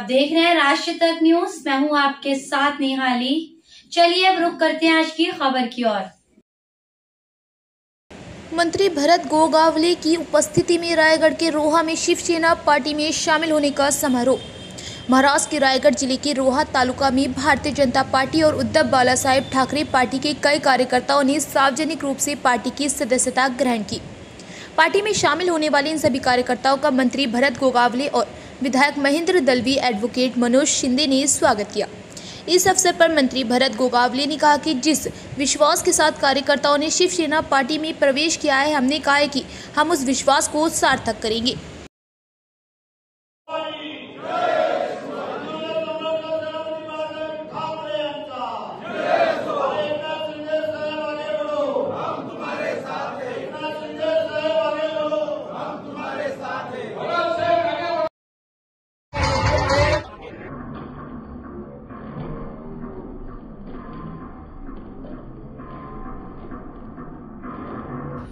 देख रहे हैं राष्ट्रीय तक न्यूज। मैं हूं आपके साथ निहाली। चलिए अब रुक करते हैं आज की खबर की ओर। मंत्री भरत गोगावले की उपस्थिति में रायगढ़ के रोहा में शिवसेना पार्टी में शामिल होने का समारोह। महाराष्ट्र के रायगढ़ जिले के रोहा तालुका में भारतीय जनता पार्टी और उद्धव बालासाहेब ठाकरे पार्टी के कई कार्यकर्ताओं ने सार्वजनिक रूप से पार्टी की सदस्यता ग्रहण की। पार्टी में शामिल होने वाले इन सभी कार्यकर्ताओं का मंत्री भरत गोगावले और विधायक महेंद्र दलवी, एडवोकेट मनोज शिंदे ने स्वागत किया। इस अवसर पर मंत्री भरत गोगावले ने कहा कि जिस विश्वास के साथ कार्यकर्ताओं ने शिवसेना पार्टी में प्रवेश किया है, हमने कहा है कि हम उस विश्वास को सार्थक करेंगे।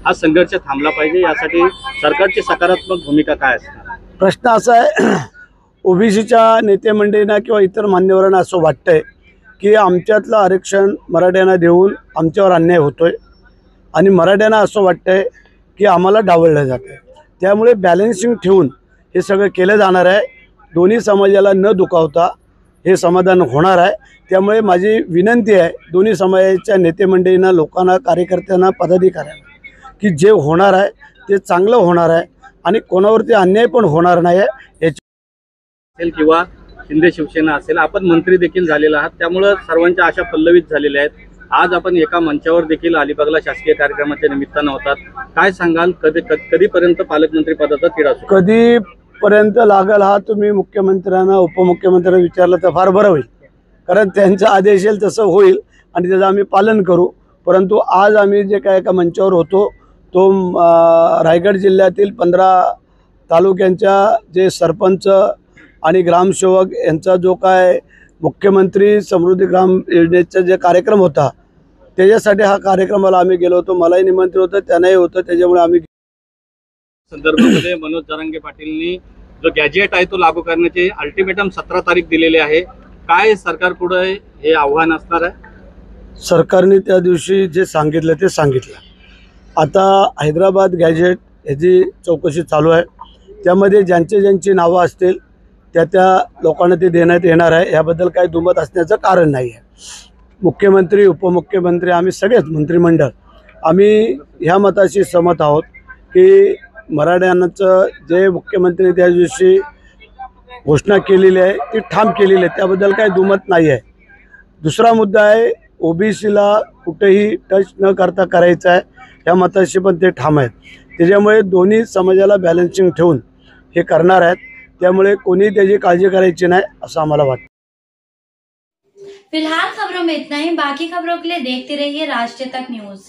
हा संघर्ष थांबला पाहिजे, यासाठी सरकारची सकारात्मक भूमिका काय असणार? प्रश्न असा आहे, ओबीसीच्या नेते मंडळींना किंवा इतर मान्यवरांना असं वाटतंय की आमच्यातलं आरक्षण मराठ्यांना देऊन आमच्यावर अन्याय होतोय आणि मराठ्यांना असं वाटतंय की आम्हाला डावललं जातंय। त्यामुळे बॅलन्सिंग ठेवून हे सगळं केलं जाणार आहे। दोन्ही समाजाला न दुखावता हे समाधान होणार आहे। त्यामुळे माझी विनंती आहे दोन्ही समाजाच्या नेते मंडळींना, लोकांना, कार्यकर्त्यांना, पदाधिकाऱ्यांना की जे होणार आहे ते चांगलं होणार आहे आणि कोणावरती अन्याय पण होणार नाही असेल किंवा शिंदे शिवसेना असेल, आपण मंत्री देखील झालेला आहात, त्यामुळे सर्वांच्या आशा पल्लवित झालेल्या आहेत। आज आपण एका मंचावर देखील अलिबागला शासकीय कार्यक्रमाच्या निमित्तानं होतात, काय सांगाल? कधीपर्यंत पालकमंत्री पदाचा तिढा सुरू? कधीपर्यंत लागेल हा तुम्ही मुख्यमंत्र्यांना, उपमुख्यमंत्र्यांना विचारलं तर फार बरं होईल, कारण त्यांचा आदेश येईल तसं होईल आणि त्याचं आम्ही पालन करू। परंतु आज आम्ही जे काय एका मंचावर होतो तो रायगड जिल्ह्यातील 15 तालुक्यांच्या जे सरपंच आणि ग्रामसेवक यांचा जो काय मुख्यमंत्री समृद्धी ग्राम योजनेचा जे कार्यक्रम होता त्याच्यासाठी हा कार्यक्रमाला आम्ही गेलो होतो। मलाही निमंत्रण होतं, त्यांनाही होतं, त्याच्यामुळे आम्ही संदर्भामध्ये मनोज जरांगे पाटीलनी जो गॅजेट आहे तो लागू करण्याचे अल्टिमेटम 17 तारीख दिलेले आहे, काय सरकारपुढे हे आव्हान असणार आहे? सरकारने त्या दिवशी जे सांगितलं ते सांगितलं। आता हैदराबाद गॅजेट याची चौकशी चालू आहे, त्यामध्ये ज्यांची नावं असतील त्या लोकांना ते देण्यात येणार आहे। याबद्दल काही दुमत असण्याचं कारण नाही आहे। मुख्यमंत्री, उपमुख्यमंत्री, आम्ही सगळेच मंत्रिमंडळ आम्ही ह्या मताशी सहमत आहोत की मराठ्यांचं जे मुख्यमंत्री त्या दिवशी घोषणा केलेली आहे ती ठाम केलेली आहे, त्याबद्दल काही दुमत नाही आहे। दुसरा मुद्दा आहे, ओबीसीला कुठेही टच न करता करायचं आहे, या मताशी पण ते ठाम आहेत। त्याच्यामुळे दोन्ही समाजाला बॅलन्सिंग ठेवून हे करणार आहेत, त्यामुळे कोणी त्याची काळजी करायची नाही असं आम्हाला वाटतं। फिलहाल खबरों में इतना ही। बाकी खबरों के लिए देखते रहिए राष्ट्रीय तक न्यूज।